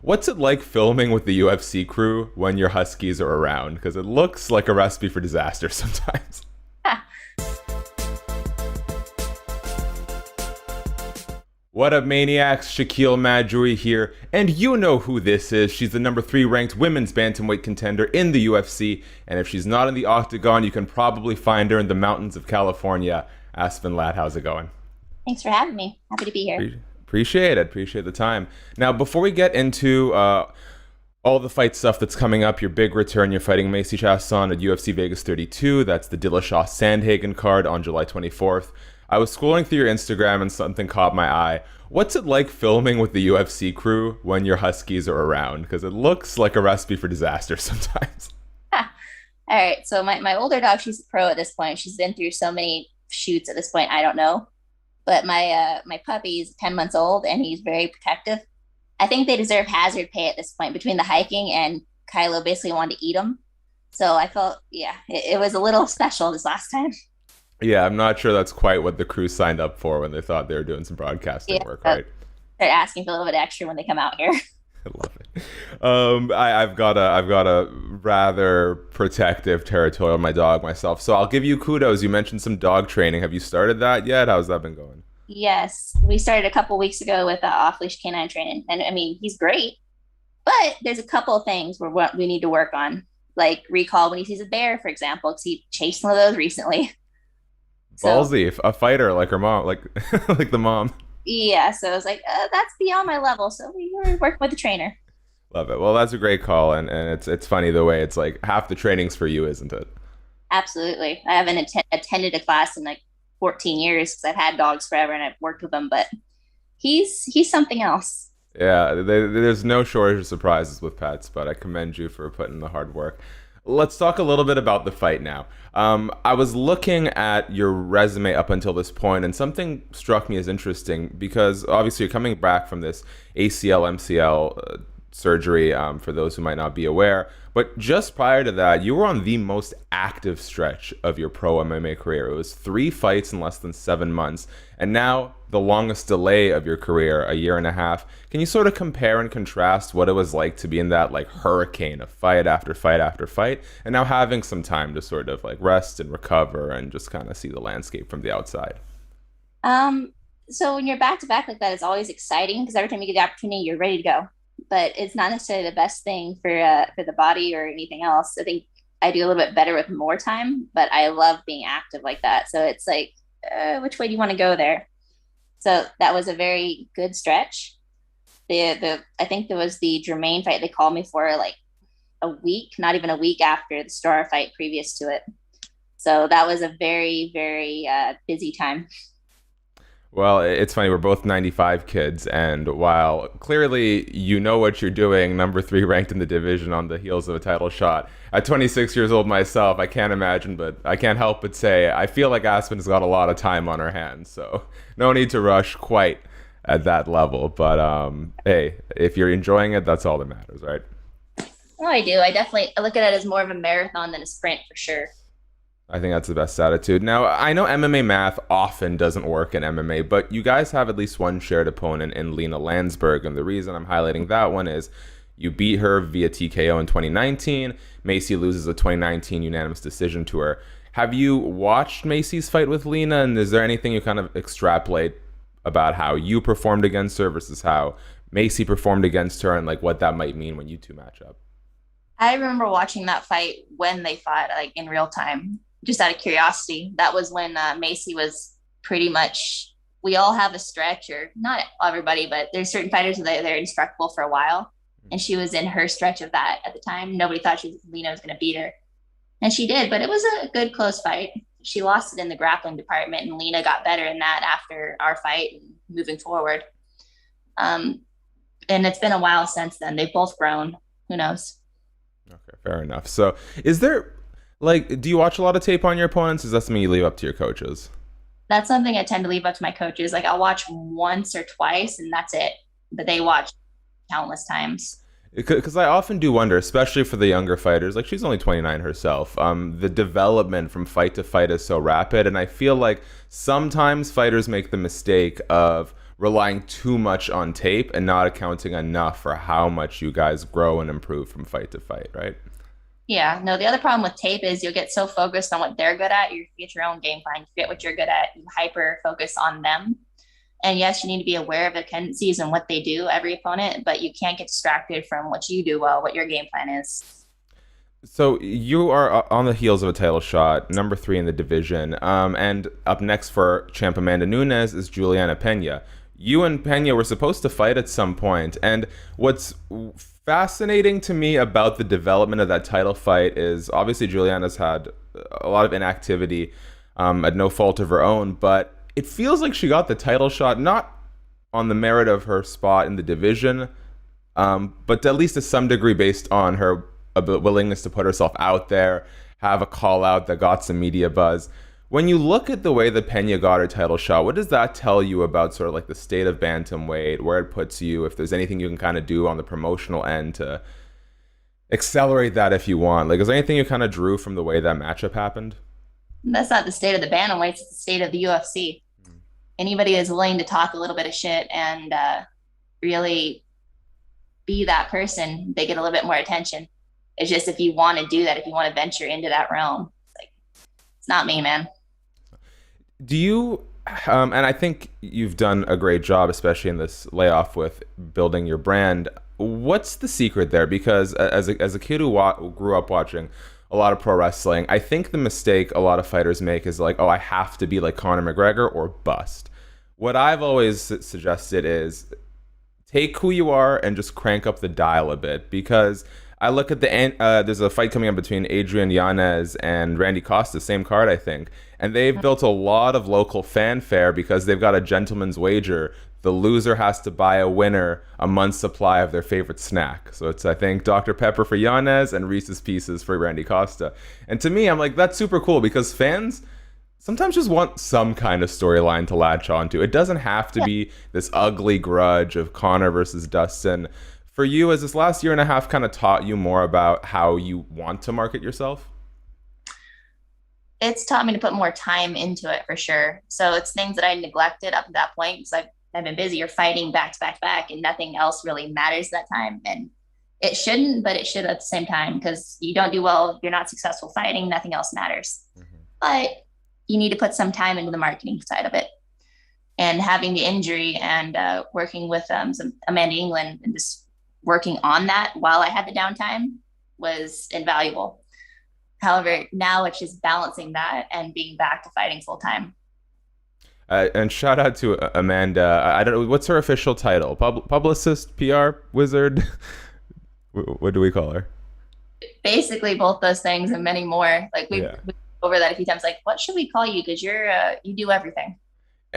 What's it like filming with the UFC crew when your Huskies are around? Because it looks like a recipe for disaster sometimes. What up, maniacs? Shakiel Mahjouri here, and you know who this is. She's the number 3 ranked women's bantamweight contender in the UFC, and if she's not in the octagon, you can probably find her in the mountains of California. Aspen Ladd, how's it going? Thanks for having me. Happy to be here. Appreciate it. Appreciate the time. Now, before we get into all the fight stuff that's coming up, your big return, you're fighting Macy Chiasson at UFC Vegas 32. That's the Dillashaw Sandhagen card on July 24th. I was scrolling through your Instagram and something caught my eye. What's it like filming with the UFC crew when your Huskies are around? Because it looks like a recipe for disaster sometimes. All right. So my older dog, she's a pro at this point. She's been through so many shoots at this point. I don't know. But my puppy is 10 months old and he's very protective. I think they deserve hazard pay at this point between the hiking and Kylo basically wanted to eat them. So I felt, it was a little special this last time. Yeah, I'm not sure that's quite what the crew signed up for when they thought they were doing some broadcasting work, right? They're asking for a little bit extra when they come out here. I love it. I've got a rather protective territorial of my dog myself, so I'll give you kudos. You mentioned some dog training. Have you started that yet? How's that been going? Yes, we started a couple weeks ago with off-leash canine training, and I mean he's great, but there's a couple of things where we need to work on, like recall when he sees a bear, for example, because he chased one of those recently. Ballsy, a fighter like her mom, like like the mom. Yeah, so I was like, that's beyond my level. So we were working with the trainer. Love it. Well, that's a great call, and it's funny the way it's like half the training's for you, isn't it? Absolutely. I haven't attended a class in like 14 years because I've had dogs forever and I've worked with them, but he's something else. Yeah, there's no shortage of surprises with pets, but I commend you for putting the hard work. Let's talk a little bit about the fight now. I was looking at your resume up until this point, and something struck me as interesting because obviously you're coming back from this ACL, MCL surgery, for those who might not be aware. But just prior to that, you were on the most active stretch of your pro MMA career. It was 3 fights in less than 7 months, and now the longest delay of your career, a year and a half. Can you sort of compare and contrast what it was like to be in that like hurricane of fight after fight after fight, and now having some time to sort of like rest and recover and just kind of see the landscape from the outside? So when you're back to back like that, it's always exciting because every time you get the opportunity, you're ready to go. But it's not necessarily the best thing for the body or anything else. I think I do a little bit better with more time, but I love being active like that. So it's like, which way do you want to go there? So that was a very good stretch. I think there was the Jermaine fight they called me for like a week, not even a week after the Star fight previous to it. So that was a very, very busy time. Well, it's funny, we're both 95 kids, and while clearly you know what you're doing, number 3 ranked in the division on the heels of a title shot, at 26 years old myself, I can't imagine, but I can't help but say, I feel like Aspen's got a lot of time on her hands, so no need to rush quite at that level, but hey, if you're enjoying it, that's all that matters, right? Oh, I do. I look at it as more of a marathon than a sprint for sure. I think that's the best attitude. Now, I know MMA math often doesn't work in MMA, but you guys have at least one shared opponent in Lena Landsberg, and the reason I'm highlighting that one is you beat her via TKO in 2019. Macy loses a 2019 unanimous decision to her. Have you watched Macy's fight with Lena, and is there anything you kind of extrapolate about how you performed against her versus how Macy performed against her, and like what that might mean when you two match up? I remember watching that fight when they fought, like in real time, just out of curiosity. That was when Macy was pretty much, we all have a stretch, or not everybody, but there's certain fighters that they're indestructible for a while. And she was in her stretch of that at the time. Nobody thought Lena was going to beat her. And she did, but it was a good close fight. She lost it in the grappling department, and Lena got better in that after our fight and moving forward. And it's been a while since then. They've both grown. Who knows? Okay, fair enough. So is there, like, do you watch a lot of tape on your opponents? Is that something you leave up to your coaches? That's something I tend to leave up to my coaches. Like I'll watch once or twice and that's it. But they watch countless times. Because I often do wonder, especially for the younger fighters, like she's only 29 herself, the development from fight to fight is so rapid. And I feel like sometimes fighters make the mistake of relying too much on tape and not accounting enough for how much you guys grow and improve from fight to fight, right? Yeah, no, the other problem with tape is you'll get so focused on what they're good at, you forget your own game plan, you forget what you're good at, you hyper focus on them. And yes, you need to be aware of their tendencies and what they do, every opponent, but you can't get distracted from what you do well, what your game plan is. So you are on the heels of a title shot, number 3 in the division, and up next for champ Amanda Nunes is Julianna Pena. You and Pena were supposed to fight at some point, and what's fascinating to me about the development of that title fight is obviously Julianna's had a lot of inactivity at no fault of her own, but it feels like she got the title shot not on the merit of her spot in the division, but at least to some degree based on her willingness to put herself out there, have a call out that got some media buzz. When you look at the way that Pena got her title shot, what does that tell you about sort of like the state of bantamweight, where it puts you, if there's anything you can kind of do on the promotional end to accelerate that if you want? Like, is there anything you kind of drew from the way that matchup happened? That's not the state of the bantamweights, it's the state of the UFC. Anybody is willing to talk a little bit of shit and really be that person, they get a little bit more attention. It's just if you want to do that, if you want to venture into that realm, it's not me, man. Do you, and I think you've done a great job, especially in this layoff with building your brand. What's the secret there? Because as a kid who grew up watching a lot of pro wrestling, I think the mistake a lot of fighters make is like, oh, I have to be like Conor McGregor or bust. What I've always suggested is take who you are and just crank up the dial a bit, because I look at the end, there's a fight coming up between Adrian Yanez and Randy Costa, same card, I think. And they've built a lot of local fanfare because they've got a gentleman's wager. The loser has to buy a winner a month's supply of their favorite snack. So it's, I think, Dr. Pepper for Yanez and Reese's Pieces for Randy Costa. And to me, I'm like, that's super cool because fans sometimes just want some kind of storyline to latch onto. It doesn't have to be this ugly grudge of Conor versus Dustin. For you, has this last year and a half kind of taught you more about how you want to market yourself? It's taught me to put more time into it for sure. So it's things that I neglected up to that point because I've been busy or fighting back to back to back and nothing else really matters that time. And it shouldn't, but it should at the same time because you don't do well, you're not successful fighting, nothing else matters. Mm-hmm. But you need to put some time into the marketing side of it. And having the injury and working with some Amanda England and just working on that while I had the downtime was invaluable. However, now it's just balancing that and being back to fighting full time. And shout out to Amanda. I don't know, what's her official title? Publicist, PR wizard? What do we call her? Basically both those things and many more. Like we've over that a few times. Like, what should we call you? Because you do everything.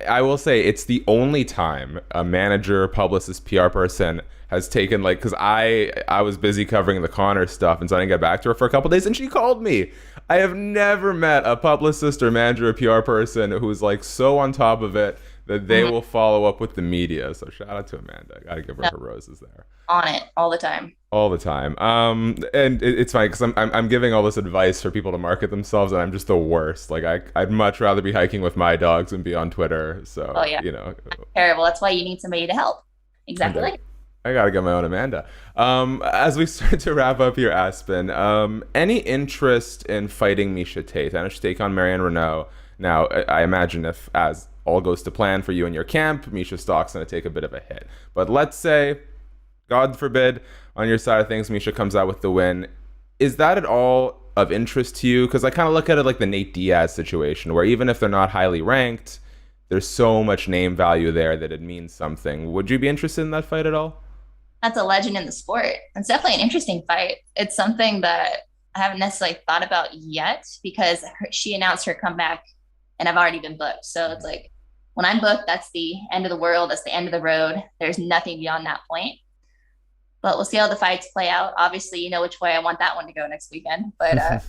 I will say it's the only time a manager, publicist, PR person has taken, like, because I was busy covering the Conor stuff and so I didn't get back to her for a couple days and she called me. I have never met a publicist or manager or PR person who's like so on top of it that they will follow up with the media. So shout out to Amanda. I gotta give her her roses there. On it all the time. All the time. And it's funny because I'm giving all this advice for people to market themselves and I'm just the worst. Like I'd much rather be hiking with my dogs and be on Twitter. So you know, terrible. That's why you need somebody to help. Exactly. I gotta get my own Amanda. As we start to wrap up here, Aspen, any interest in fighting Miesha Tate? I know she's taking on Marianne Renault. Now, I imagine if, as all goes to plan for you and your camp, Miesha's stock's gonna take a bit of a hit. But let's say, God forbid, on your side of things, Miesha comes out with the win. Is that at all of interest to you? Because I kind of look at it like the Nate Diaz situation, where even if they're not highly ranked, there's so much name value there that it means something. Would you be interested in that fight at all? That's a legend in the sport. It's definitely an interesting fight. It's something that I haven't necessarily thought about yet because she announced her comeback and I've already been booked. So it's like, when I'm booked, that's the end of the world. That's the end of the road. There's nothing beyond that point. But we'll see how the fights play out. Obviously, you know which way I want that one to go next weekend. But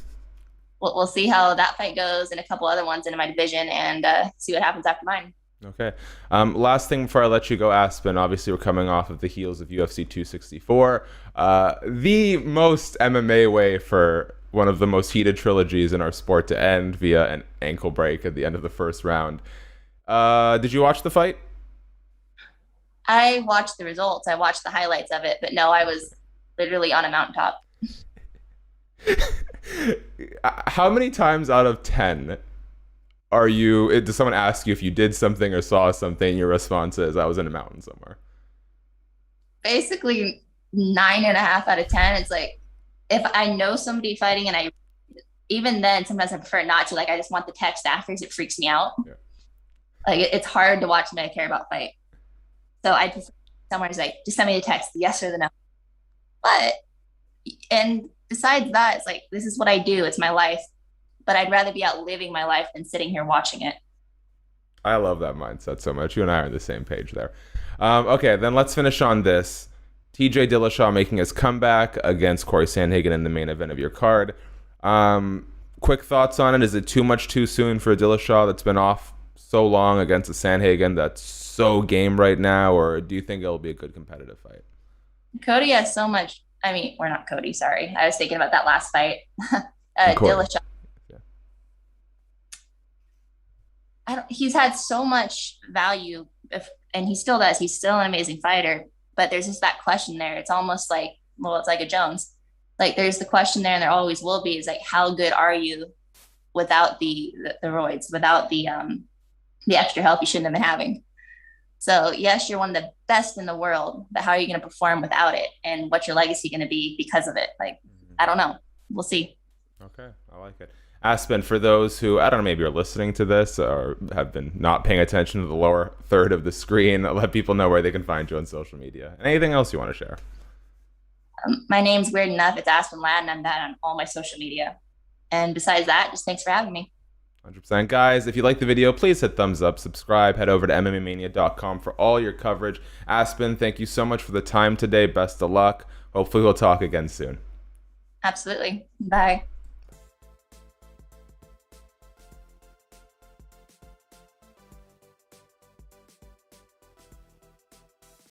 we'll see how that fight goes and a couple other ones in my division and see what happens after mine. Okay. Last thing before I let you go, Aspen, obviously we're coming off of the heels of UFC 264. The most MMA way for one of the most heated trilogies in our sport to end via an ankle break at the end of the first round. Did you watch the fight? I watched the results. I watched the highlights of it, but no, I was literally on a mountaintop. How many times out of 10 does someone ask you if you did something or saw something? Your response is, I was in a mountain somewhere. Basically, 9.5 out of 10. It's like if I know somebody fighting, and I even then sometimes I prefer not to. Like I just want the text after because it freaks me out. Yeah. Like it's hard to watch somebody I care about fight. So I just somewhere's like just send me the text, the yes or the no. But and besides that, it's like this is what I do. It's my life. But I'd rather be out living my life than sitting here watching it. I love that mindset so much. You and I are on the same page there. Okay, then let's finish on this. TJ Dillashaw making his comeback against Cory Sandhagen in the main event of your card. Quick thoughts on it. Is it too much too soon for Dillashaw that's been off so long against a Sandhagen that's so game right now, or do you think it'll be a good competitive fight? Cody has so much. I mean, we're not Cody. Sorry, I was thinking about that last fight. Dillashaw. Yeah. He's had so much value, and he still does. He's still an amazing fighter. But there's just that question there. It's almost like, well, it's like a Jones. Like there's the question there, and there always will be. Is like, how good are you without the roids, without the extra help you shouldn't have been having? So yes, you're one of the best in the world, but how are you going to perform without it? And what's your legacy going to be because of it? Like, I don't know. We'll see. Okay, I like it. Aspen, for those who, I don't know, maybe are listening to this or have been not paying attention to the lower third of the screen, let people know where they can find you on social media. Anything else you want to share? My name's weird enough. It's Aspen Ladd, and I'm that on all my social media. And besides that, just thanks for having me. 100%. Guys, if you like the video, please hit thumbs up, subscribe, head over to MMAmania.com for all your coverage. Aspen, thank you so much for the time today. Best of luck. Hopefully we'll talk again soon. Absolutely. Bye.